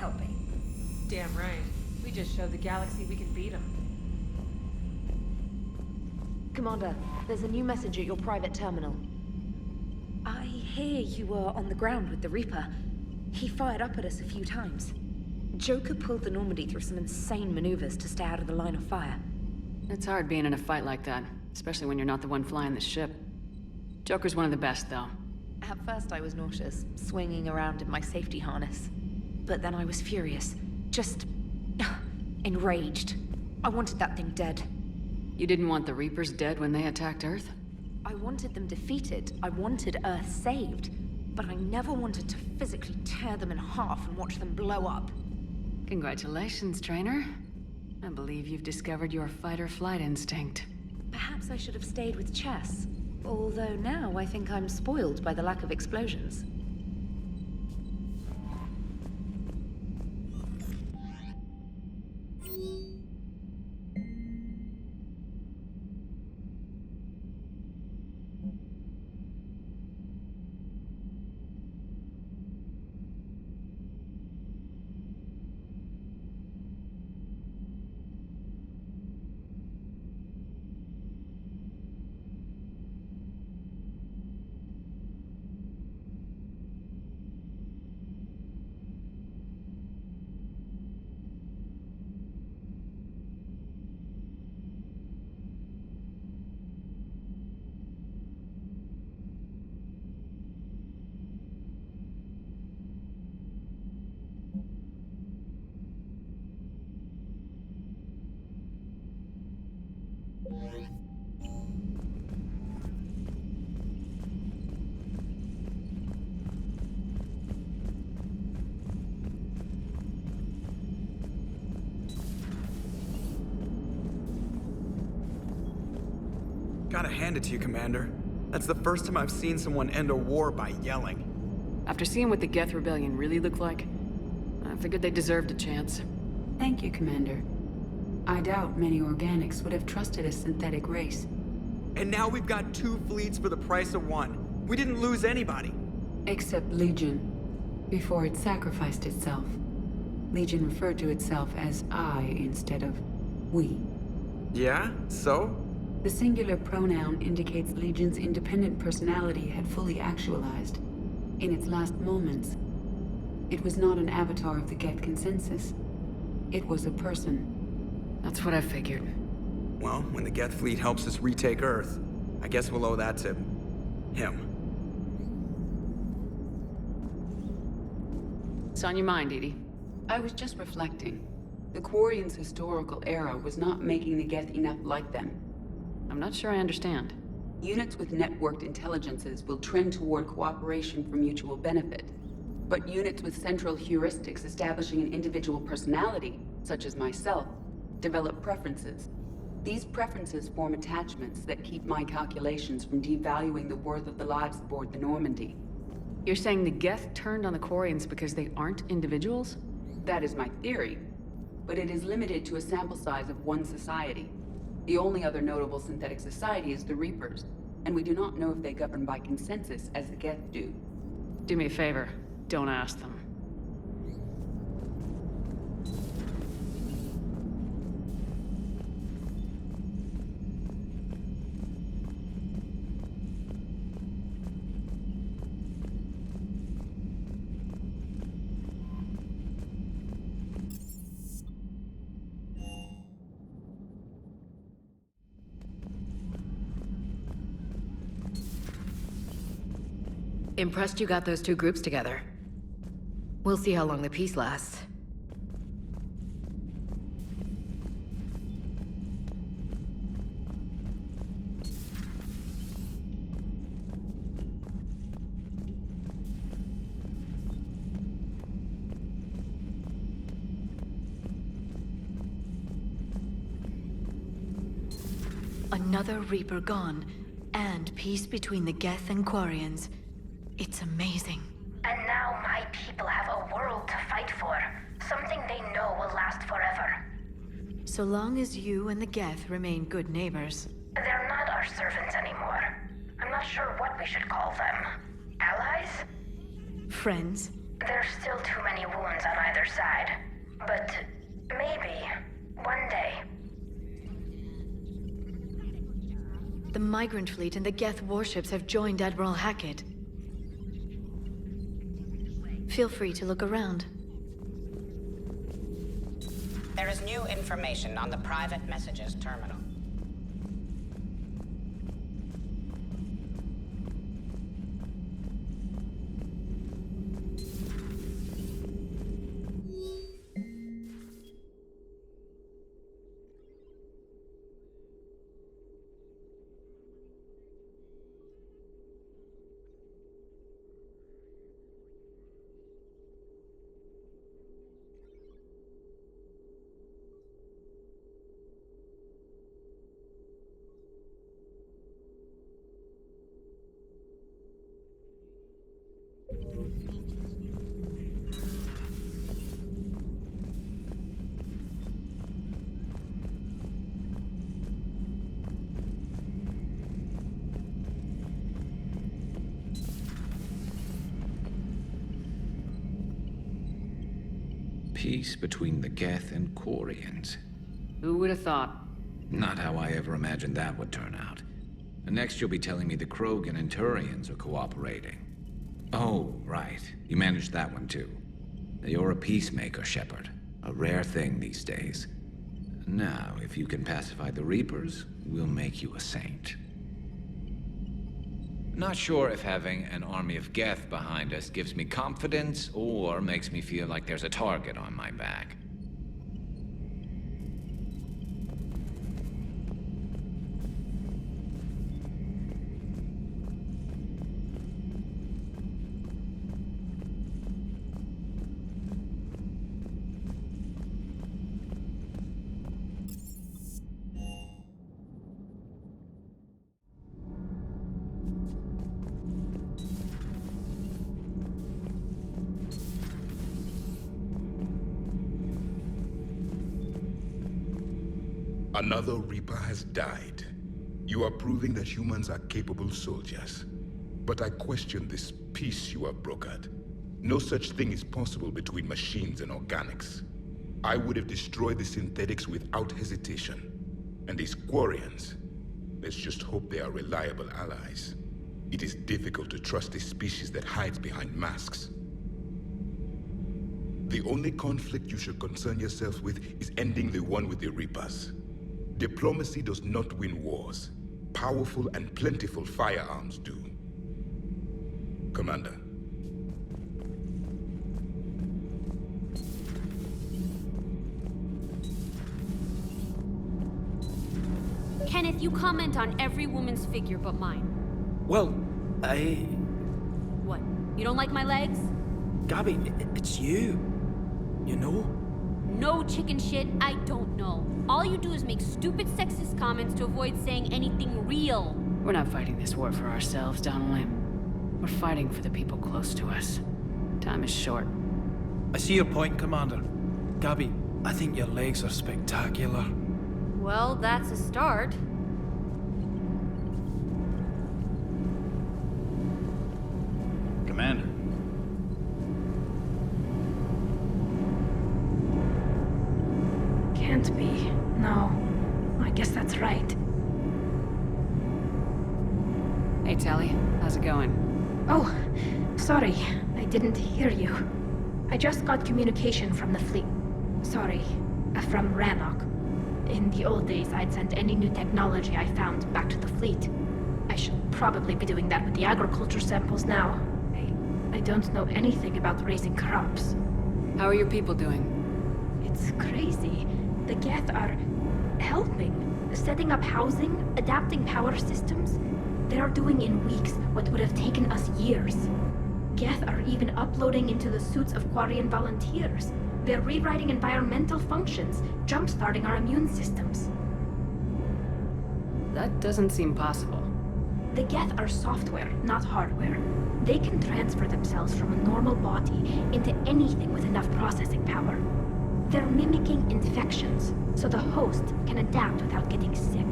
helping. Damn right. We just showed the galaxy we can beat them. Commander, there's a new message at your private terminal. I hear you were on the ground with the Reaper. He fired up at us a few times. Joker pulled the Normandy through some insane maneuvers to stay out of the line of fire. It's hard being in a fight like that, especially when you're not the one flying the ship. Joker's one of the best, though. At first I was nauseous, swinging around in my safety harness. But then I was furious. Just... enraged. I wanted that thing dead. You didn't want the Reapers dead when they attacked Earth? I wanted them defeated. I wanted Earth saved. But I never wanted to physically tear them in half and watch them blow up. Congratulations, trainer. I believe you've discovered your fight-or-flight instinct. Perhaps I should have stayed with chess. Although now I think I'm spoiled by the lack of explosions. Gotta hand it to you, Commander. That's the first time I've seen someone end a war by yelling. After seeing what the Geth Rebellion really looked like, I figured they deserved a chance. Thank you, Commander. I doubt many organics would have trusted a synthetic race. And now we've got 2 fleets for the price of 1. We didn't lose anybody. Except Legion, before it sacrificed itself. Legion referred to itself as I instead of we. Yeah? So? The singular pronoun indicates Legion's independent personality had fully actualized. In its last moments, it was not an avatar of the Geth consensus. It was a person. That's what I figured. Well, when the Geth fleet helps us retake Earth, I guess we'll owe that to... him. It's on your mind, Edie. I was just reflecting. The Quarians' historical era was not making the Geth enough like them. I'm not sure I understand. Units with networked intelligences will trend toward cooperation for mutual benefit. But units with central heuristics establishing an individual personality, such as myself, develop preferences. These preferences form attachments that keep my calculations from devaluing the worth of the lives aboard the Normandy. You're saying the Geth turned on the Quarians because they aren't individuals? That is my theory, but it is limited to a sample size of one society. The only other notable synthetic society is the Reapers, and we do not know if they govern by consensus as the Geth do. Do me a favor, don't ask them. Impressed you got those 2 groups together. We'll see how long the peace lasts. Another Reaper gone, and peace between the Geth and Quarians. It's amazing. And now my people have a world to fight for. Something they know will last forever. So long as you and the Geth remain good neighbors. They're not our servants anymore. I'm not sure what we should call them. Allies? Friends? There's still too many wounds on either their side. But maybe, one day. The migrant fleet and the Geth warships have joined Admiral Hackett. Feel free to look around. There is new information on the private messages terminal. Peace between the Geth and Quarians. Who would have thought? Not how I ever imagined that would turn out. And next you'll be telling me the Krogan and Turians are cooperating. Oh, right. You managed that one too. You're a peacemaker, Shepard. A rare thing these days. Now, if you can pacify the Reapers, we'll make you a saint. Not sure if having an army of Geth behind us gives me confidence or makes me feel like there's a target on my back. Another Reaper has died. You are proving that humans are capable soldiers. But I question this peace you have brokered. No such thing is possible between machines and organics. I would have destroyed the synthetics without hesitation. And these Quarians, let's just hope they are reliable allies. It is difficult to trust a species that hides behind masks. The only conflict you should concern yourself with is ending the one with the Reapers. Diplomacy does not win wars. Powerful and plentiful firearms do. Commander. Kenneth, you comment on every woman's figure but mine. Well, What? You don't like my legs? Gabby, it's you. You know? No chicken shit, I don't know. All you do is make stupid sexist comments to avoid saying anything real. We're not fighting this war for ourselves, Donnelly. We're fighting for the people close to us. Time is short. I see your point, Commander. Gabby, I think your legs are spectacular. Well, that's a start. Commander. Can't be. No. I guess that's right. Hey, Tally. How's it going? Oh, sorry. I didn't hear you. I just got communication from the fleet. Sorry. From Rannoch. In the old days, I'd sent any new technology I found back to the fleet. I should probably be doing that with the agriculture samples now. I don't know anything about raising crops. How are your people doing? It's crazy. The Geth are helping. Setting up housing, adapting power systems. They are doing in weeks what would have taken us years. Geth are even uploading into the suits of Quarian volunteers. They're rewriting environmental functions, jump-starting our immune systems. That doesn't seem possible. The Geth are software, not hardware. They can transfer themselves from a normal body into anything with enough processing power. They're mimicking infections, so the host can adapt without getting sick.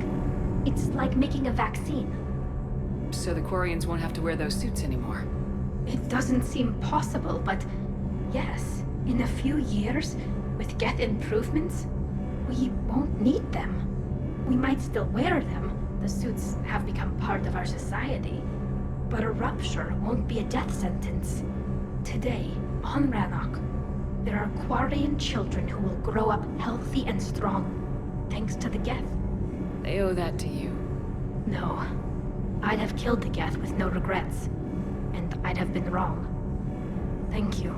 It's like making a vaccine. So the Quarians won't have to wear those suits anymore. It doesn't seem possible, but yes, In a few years, with Geth improvements, we won't need them. We might still wear them. The suits have become part of our society. But a rupture won't be a death sentence. Today, on Rannoch, there are Quarian children who will grow up healthy and strong, thanks to the Geth. They owe that to you. No. I'd have killed the Geth with no regrets. And I'd have been wrong. Thank you.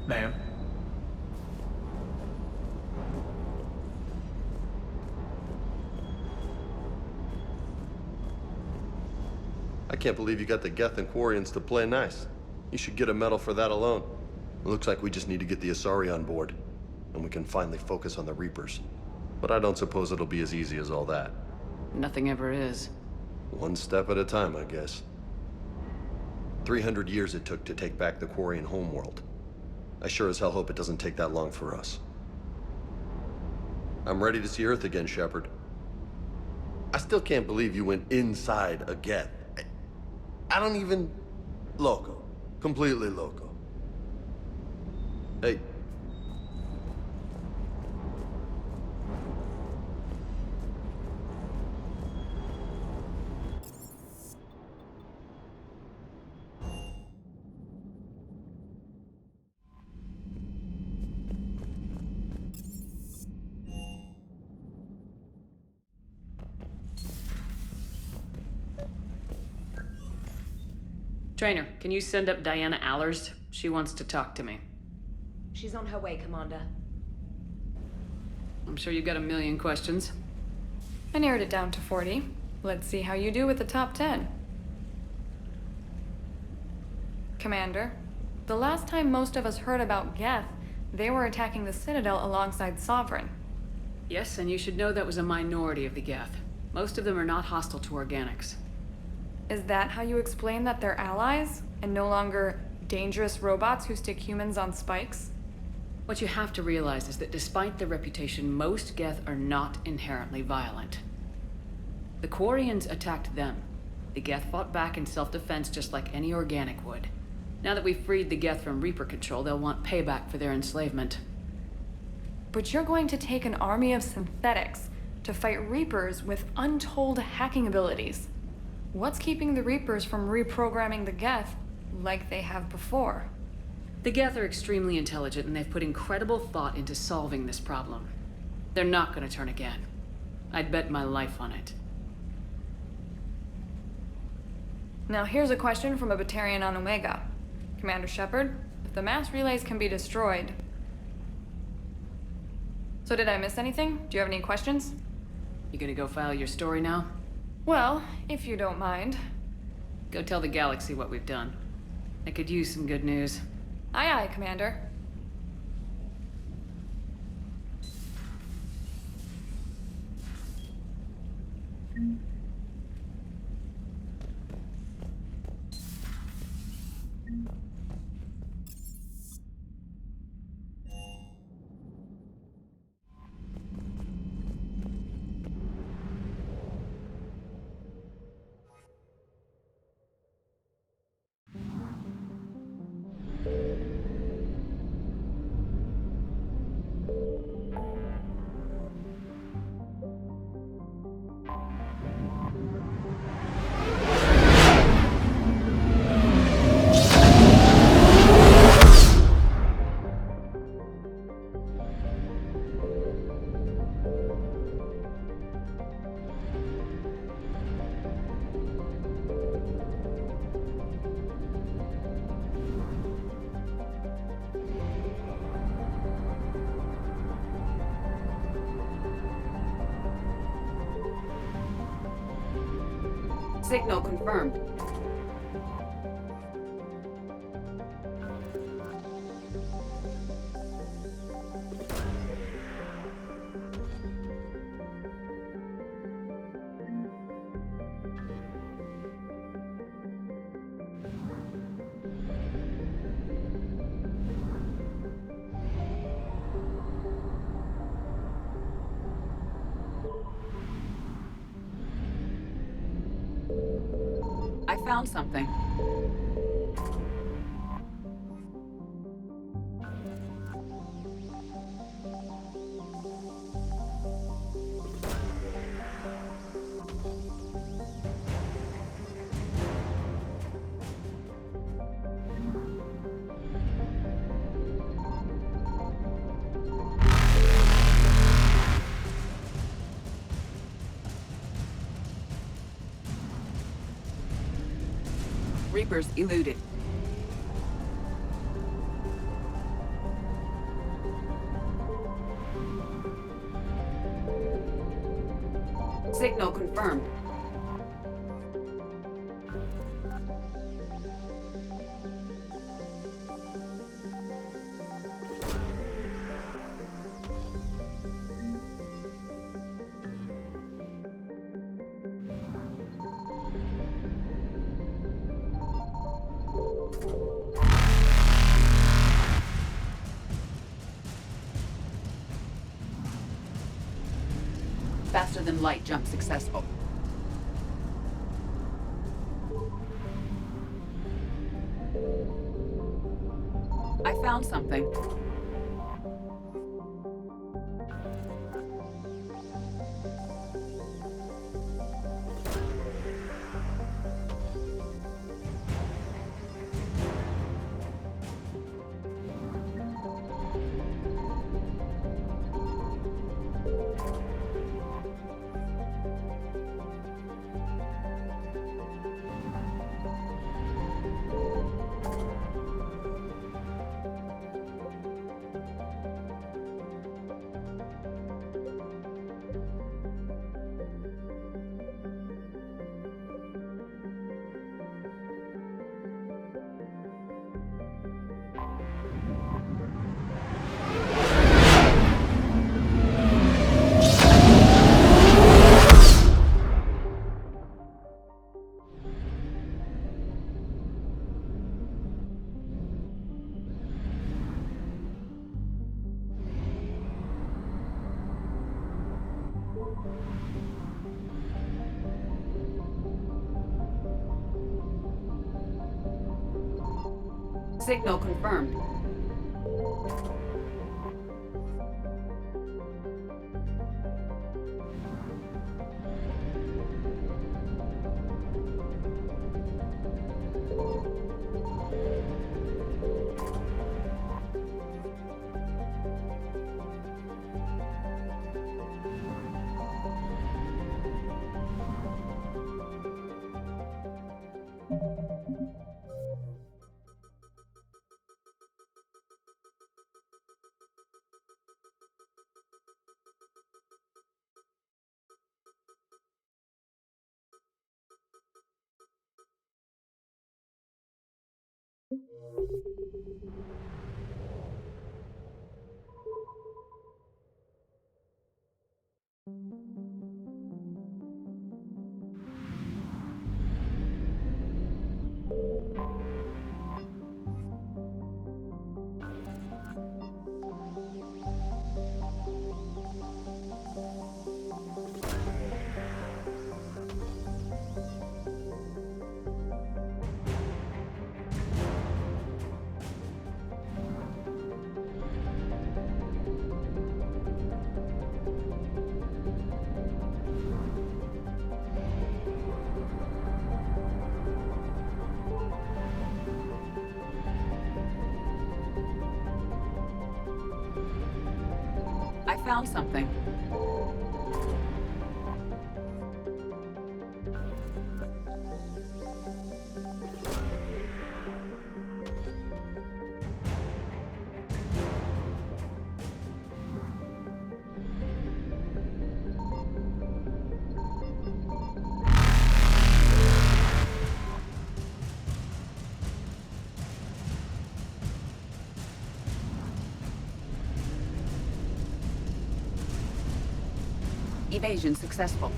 Ma'am? I can't believe you got the Geth and Quarians to play nice. You should get a medal for that alone. It looks like we just need to get the Asari on board, and we can finally focus on the Reapers. But I don't suppose it'll be as easy as all that. Nothing ever is. One step at a time, I guess. 300 years it took to take back the Quarian homeworld. I sure as hell hope it doesn't take that long for us. I'm ready to see Earth again, Shepard. I still can't believe you went inside a Geth. I don't even... Loco. Completely loco. Hey. Trainer, can you send up Diana Allers? She wants to talk to me. She's on her way, Commander. I'm sure you've got a million questions. I narrowed it down to 40. Let's see how you do with the top 10. Commander, the last time most of us heard about Geth, they were attacking the Citadel alongside Sovereign. Yes, and you should know that was a minority of the Geth. Most of them are not hostile to organics. Is that how you explain that they're allies, and no longer dangerous robots who stick humans on spikes? What you have to realize is that despite their reputation, most Geth are not inherently violent. The Quarians attacked them. The Geth fought back in self-defense just like any organic would. Now that we've freed the Geth from Reaper control, they'll want payback for their enslavement. But you're going to take an army of synthetics to fight Reapers with untold hacking abilities. What's keeping the Reapers from reprogramming the Geth like they have before? The Geth are extremely intelligent, and they've put incredible thought into solving this problem. They're not going to turn again. I'd bet my life on it. Now here's a question from a Batarian on Omega. Commander Shepard, if the mass relays can be destroyed... So did I miss anything? Do you have any questions? You gonna go file your story now? Well, if you don't mind. Go tell the galaxy what we've done. I could use some good news. Aye aye, Commander. Signal confirmed. I found something. Reapers eluded. Signal confirmed. Faster than light jump successful. I found something. Signal confirmed. I found something. Evasion successful.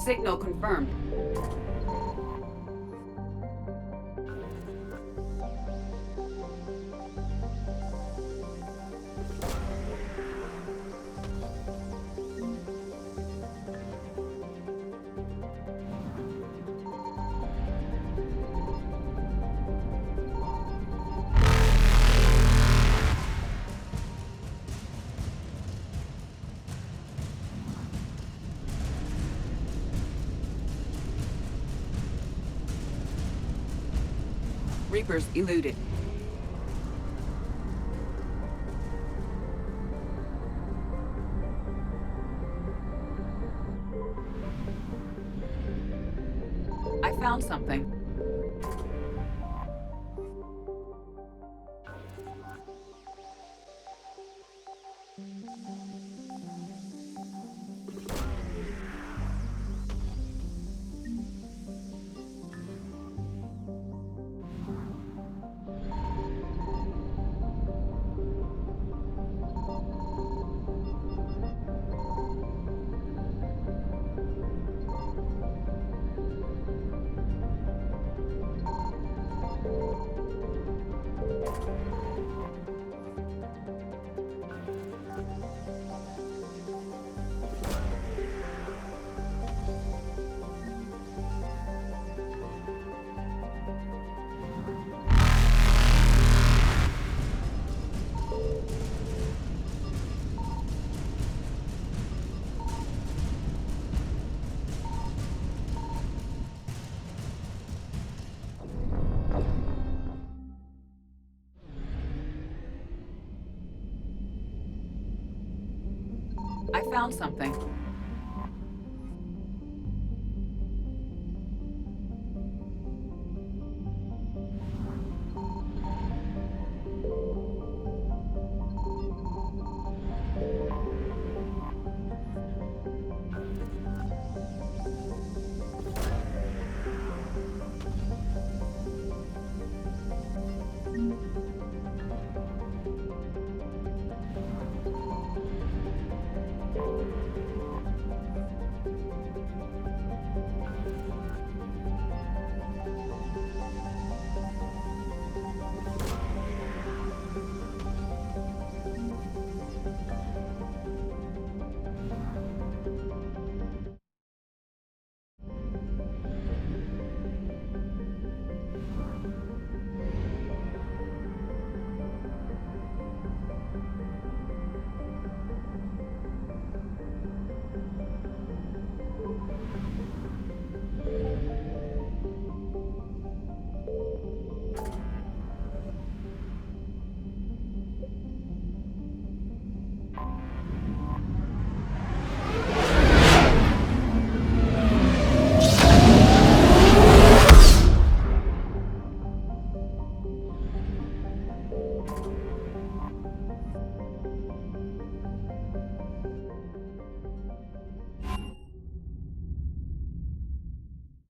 Signal confirmed. Reapers eluded. I found something. I found something.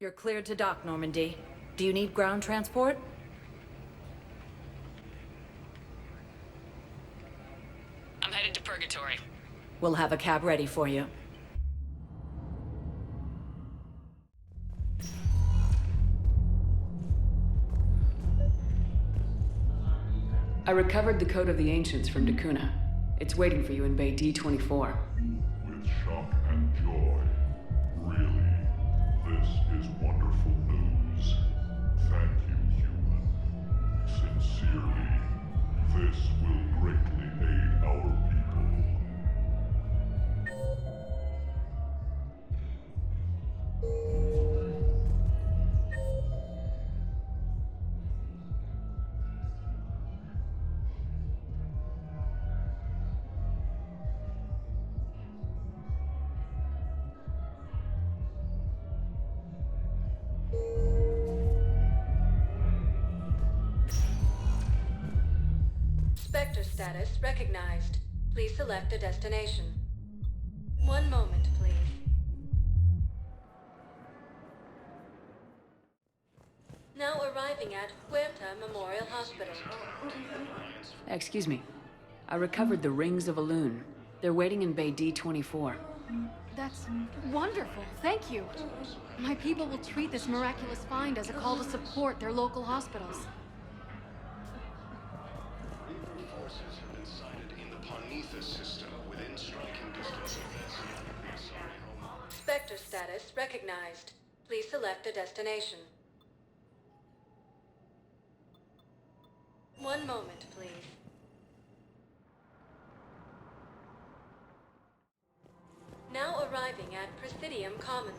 You're cleared to dock, Normandy. Do you need ground transport? I'm headed to Purgatory. We'll have a cab ready for you. I recovered the Code of the Ancients from Dakuna. It's waiting for you in Bay D-24. With shock and joy. Really, this is wonderful news. Thank you, human. Sincerely, this will greatly aid our people. Spectre status recognized. Please select a destination. One moment, please. Now arriving at Huerta Memorial Hospital. Excuse me. I recovered the Rings of Elune. They're waiting in Bay D-24. That's wonderful. Thank you. My people will treat this miraculous find as a call to support their local hospitals. Spectre status recognized. Please select a destination. One moment, please. Now arriving at Presidium Commons.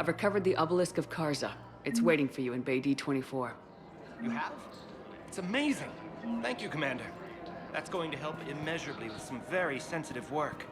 I've recovered the obelisk of Karza. It's waiting for you in Bay D-24. You have? It's amazing. Thank you, Commander. That's going to help immeasurably with some very sensitive work.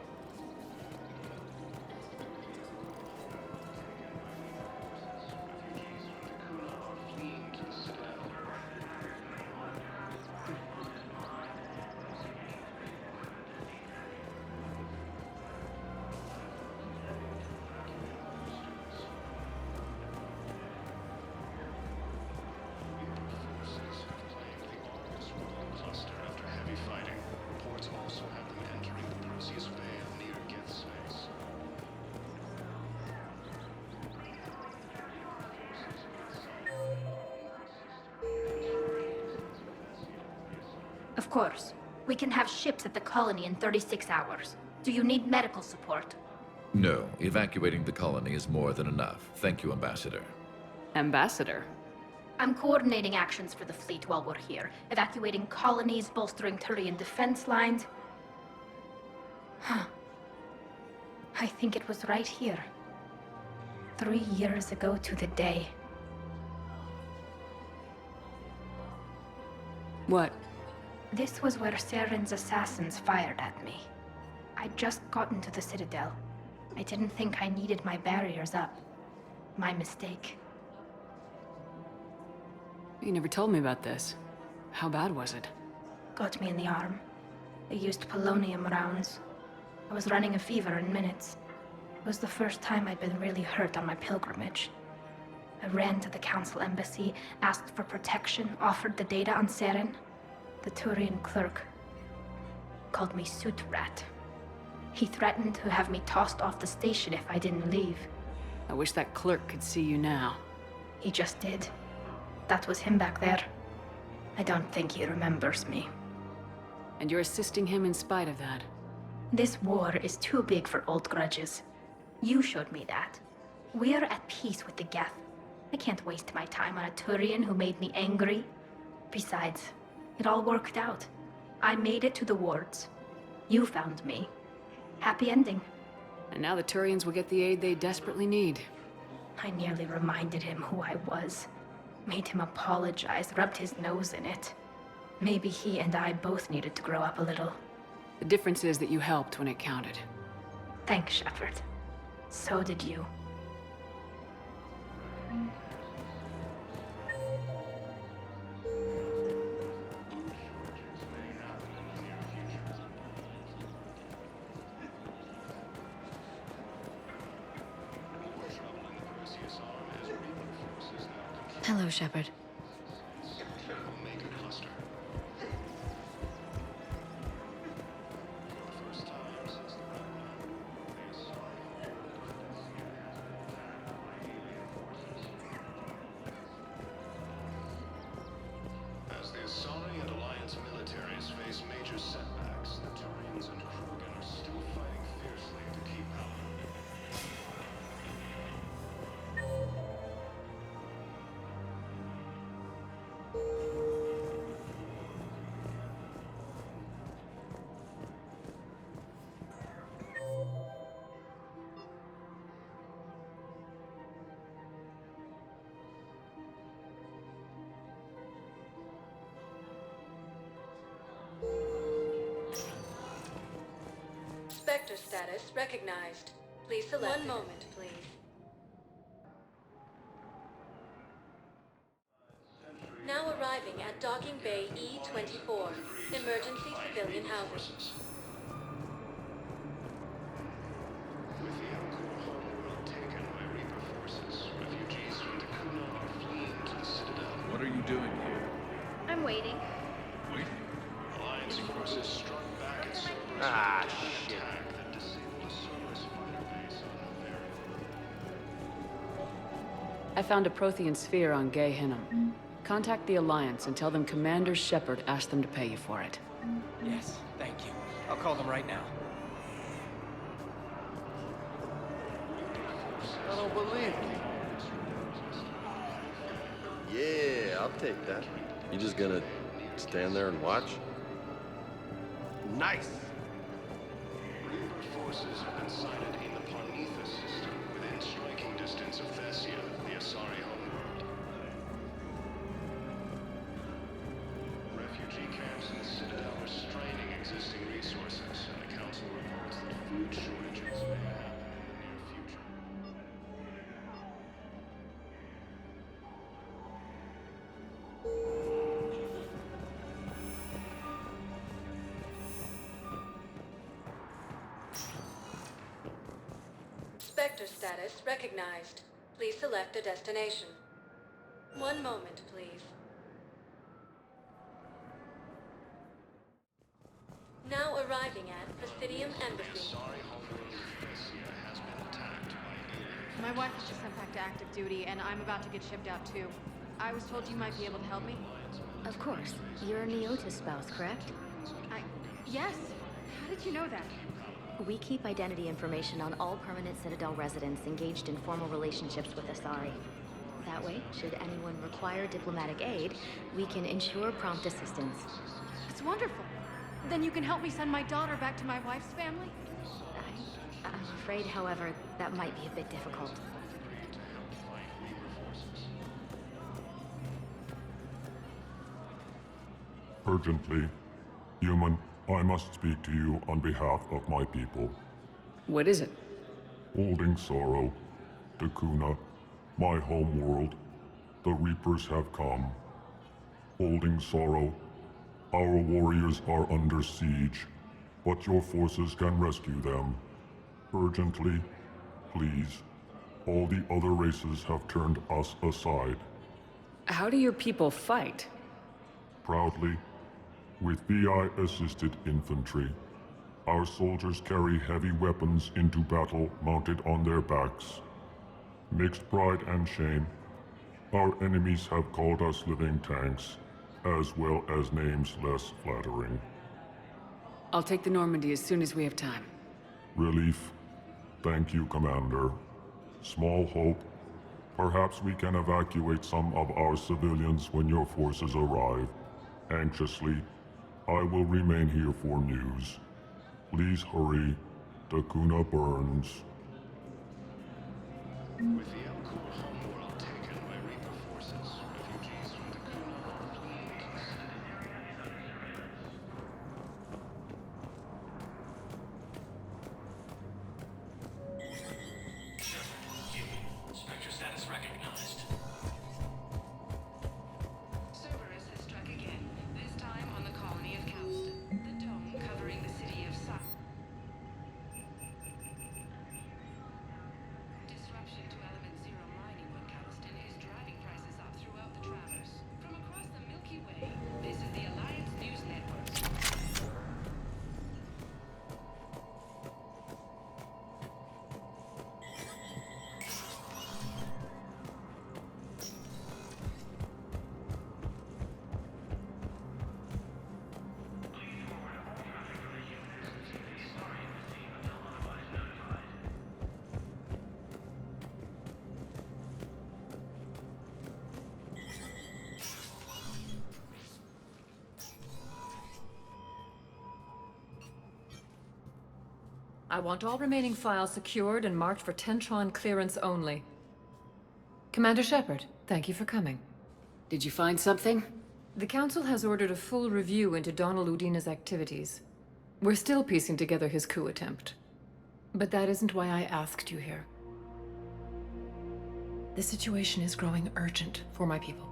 Of course. We can have ships at the colony in 36 hours. Do you need medical support? No, evacuating the colony is more than enough. Thank you, Ambassador. Ambassador? I'm coordinating actions for the fleet while we're here. Evacuating colonies, bolstering Turian defense lines. Huh. I think it was right here. 3 years ago to the day. What? This was where Saren's assassins fired at me. I'd just gotten to the Citadel. I didn't think I needed my barriers up. My mistake. You never told me about this. How bad was it? Got me in the arm. They used polonium rounds. I was running a fever in minutes. It was the first time I'd been really hurt on my pilgrimage. I ran to the Council embassy, asked for protection, offered the data on Saren. The Turian clerk called me Soot Rat. He threatened to have me tossed off the station if I didn't leave. I wish that clerk could see you now. He just did. That was him back there. I don't think he remembers me. And you're assisting him in spite of that. This war is too big for old grudges. You showed me that. We're at peace with the Geth. I can't waste my time on a Turian who made me angry. Besides, it all worked out. I made it to the wards. You found me. Happy ending. And now the Turians will get the aid they desperately need. I nearly reminded him who I was. Made him apologize, rubbed his nose in it. Maybe he and I both needed to grow up a little. The difference is that you helped when it counted. Thanks, Shepard. So did you. Hello, Shepard. As the Asari and Alliance militaries face major setbacks, the Turians and Krogan are still fighting fiercely to keep power. Spectre status recognized. Please select. One moment, please. Now arriving at Docking Bay E-24, emergency civilian housing. With the Elcor homeworld taken by Reaper forces, refugees from Takuna are fleeing to the Citadel. What are you doing here? I'm waiting. Waiting? Alliance forces struck back at Cerberus with an attack that disabled a Cerberus fighter base on Noveria. I found a Prothean sphere on Gay Hinnom. Contact the Alliance and tell them Commander Shepard asked them to pay you for it. Yes, thank you. I'll call them right now. I don't believe it. Yeah, I'll take that. You just gonna stand there and watch? Nice! Reaper forces have been sighted in the Parnitha system within within striking distance of Thessia, the Asari homeworld. Refugee camps in the Citadel are straining existing resources, and the Council reports that food shortages may happen in the near future. Spectre status recognized. Please select a destination. One moment, please. Now arriving at Presidium Embassy. My wife was just sent back to active duty, and I'm about to get shipped out too. I was told you might be able to help me. Of course. You're Neota's spouse, correct? Yes. How did you know that? We keep identity information on all permanent Citadel residents engaged in formal relationships with Asari. That way, should anyone require diplomatic aid, we can ensure prompt assistance. It's wonderful. Then you can help me send my daughter back to my wife's family? I'm afraid, however, that might be a bit difficult. Urgently. Human, I must speak to you on behalf of my people. What is it? Holding sorrow. Dakuna, my home world. The Reapers have come. Holding sorrow. Our warriors are under siege, but your forces can rescue them. Urgently, please. All the other races have turned us aside. How do your people fight? Proudly, with VI-assisted infantry. Our soldiers carry heavy weapons into battle mounted on their backs. Mixed pride and shame, our enemies have called us living tanks, as well as names less flattering. I'll take the Normandy as soon as we have time. Relief. Thank you, Commander. Small hope. Perhaps we can evacuate some of our civilians when your forces arrive. Anxiously, I will remain here for news. Please hurry. Dakuna burns. With the Elcor homeworld taken by Reaper forces, refugees from Dakuna are fleeing east. Spectre status recognized. Cerberus has struck again, this time on the colony of Calston, the dome covering the city of Sa. Disruption to Element Zero mining on Calston is driving prices up throughout the Traverse. From across the Milky Way, this is the Alliance News Network. I want all remaining files secured and marked for Tentron clearance only. Commander Shepard, thank you for coming. Did you find something? The Council has ordered a full review into Donald Udina's activities. We're still piecing together his coup attempt. But that isn't why I asked you here. The situation is growing urgent for my people.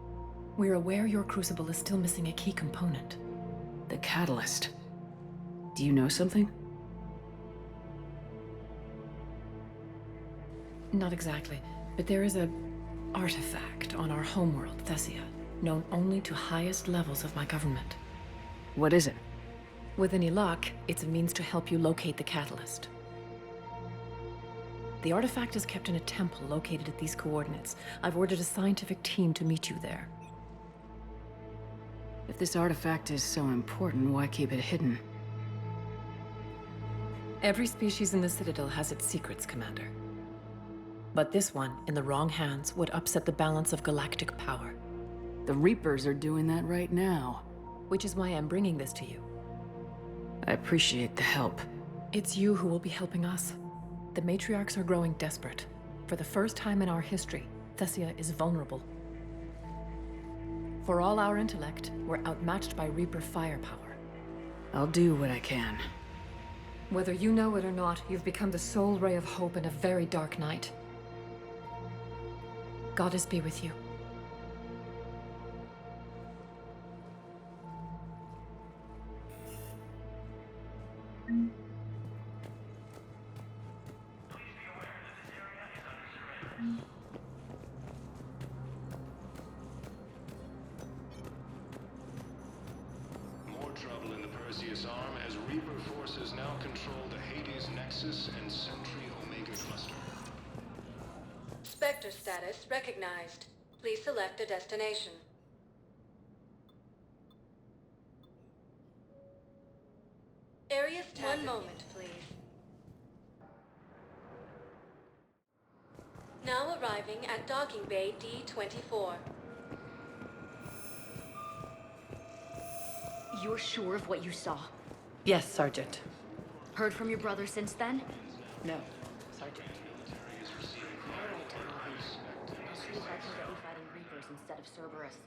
We're aware your Crucible is still missing a key component. The catalyst. Do you know something? Not exactly, but there is a artifact on our homeworld, Thessia, known only to highest levels of my government. What is it? With any luck, it's a means to help you locate the catalyst. The artifact is kept in a temple located at these coordinates. I've ordered a scientific team to meet you there. If this artifact is so important, why keep it hidden? Every species in the Citadel has its secrets, Commander. But this one, in the wrong hands, would upset the balance of galactic power. The Reapers are doing that right now. Which is why I'm bringing this to you. I appreciate the help. It's you who will be helping us. The matriarchs are growing desperate. For the first time in our history, Thessia is vulnerable. For all our intellect, we're outmatched by Reaper firepower. I'll do what I can. Whether you know it or not, you've become the sole ray of hope in a very dark night. Goddess be with you. More trouble in the Perseus Arm as Reaper forces now control the Hades Nexus and Sentry Omega Cluster. Spectre status recognized. Please select a destination. Areas tagged. 1 moment, please. Now arriving at Docking Bay D-24. You're sure of what you saw? Yes, Sergeant. Heard from your brother since then? No, Sergeant. Alright, Tommy. See if I can get you fighting Reapers instead of Cerberus.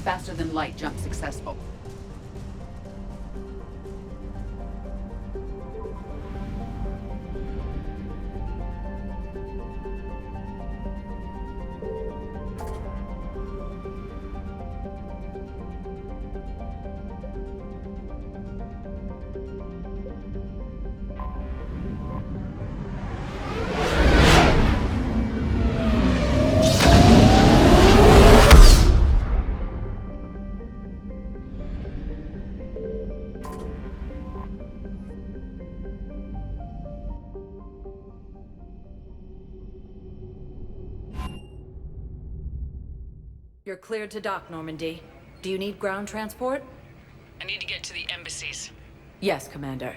Faster than light jump successful. You're cleared to dock, Normandy. Do you need ground transport? I need to get to the embassies. Yes, Commander.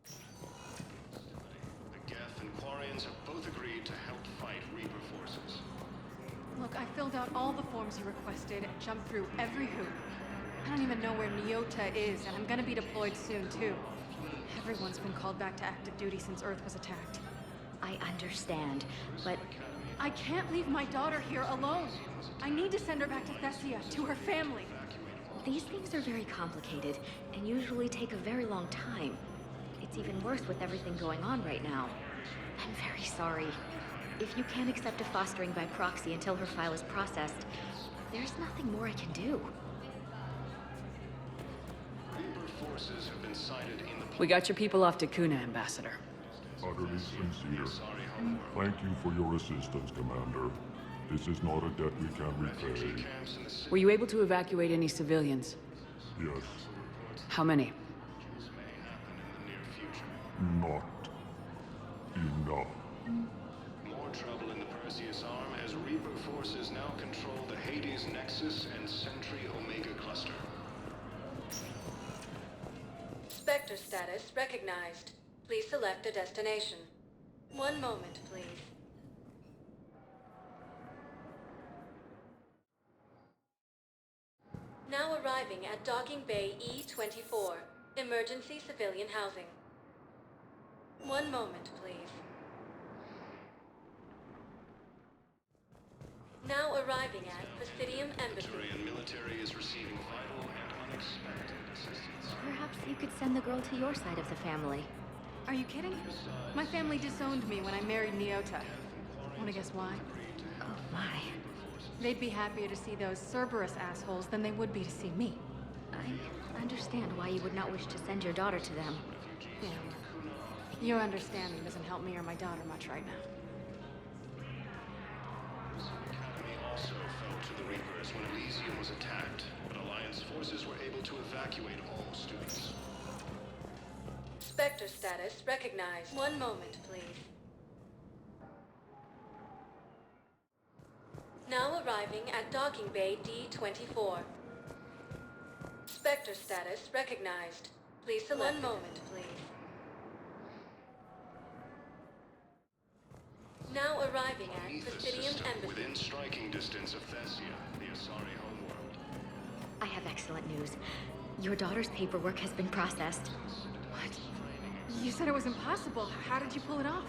The Geth and Quarians have both agreed to help fight Reaper forces. Look, I filled out all the forms you requested and jumped through every hoop. I don't even know where Nyota is, and I'm gonna be deployed soon, too. Everyone's been called back to active duty since Earth was attacked. I understand, but... I can't leave my daughter here alone. I need to send her back to Thessia, to her family. These things are very complicated, and usually take a very long time. It's even worse with everything going on right now. I'm very sorry. If you can't accept a fostering by proxy until her file is processed, there's nothing more I can do. Reaper forces have been sighted in the... We got your people off to Kuna, Ambassador. Utterly sincere. Thank you for your assistance, Commander. This is not a debt we can repay. Were you able to evacuate any civilians? Yes. How many? Not enough. More trouble in the Perseus arm as Reaper forces now control the Hades Nexus and Sentry Omega cluster. Spectre status recognized. Please select a destination. One moment, please. Now arriving at Docking Bay E-24, emergency civilian housing. One moment, please. Now arriving at Presidium Embassy. Turian military is receiving vital and unexpected assistance. Perhaps you could send the girl to your side of the family. Are you kidding? My family disowned me when I married Nyota. Wanna guess why? Oh my. They'd be happier to see those Cerberus assholes than they would be to see me. I understand why you would not wish to send your daughter to them. Yeah. Your understanding doesn't help me or my daughter much right now. Academy also fell to the Reapers when Elysium was attacked, but Alliance forces were able to evacuate all students. Spectre status recognized. One moment, please. Now arriving at Docking Bay D-24. Spectre status recognized. Please select. One moment, please. Now arriving at Presidium Embassy. Within striking distance of Thessia, the Asari homeworld. I have excellent news. Your daughter's paperwork has been processed. What? You said it was impossible. How did you pull it off?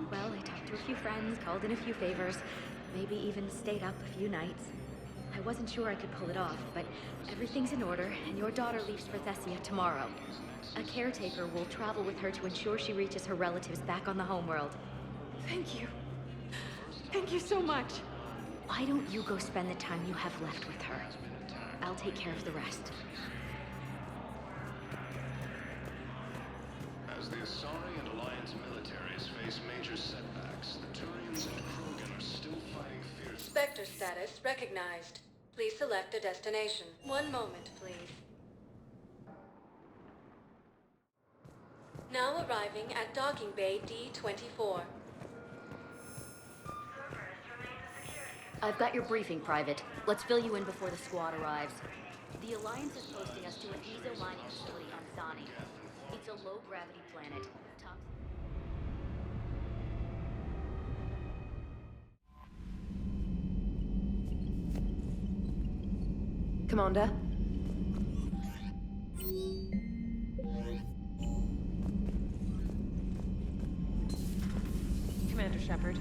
Well, I talked to a few friends, called in a few favors, maybe even stayed up a few nights. I wasn't sure I could pull it off, but everything's in order, and your daughter leaves for Thessia tomorrow. A caretaker will travel with her to ensure she reaches her relatives back on the homeworld. Thank you. Thank you so much. Why don't you go spend the time you have left with her? I'll take care of the rest. As the Asari and Alliance militaries face major setbacks, the Turians and Krogan are still fighting fiercely. Spectre status recognized. Please select a destination. One moment, please. Now arriving at Docking Bay D-24. I've got your briefing, Private. Let's fill you in before the squad arrives. The Alliance is posting us to an ezo mining facility on Zani. It's a low-gravity planet. Commander? Commander Shepard.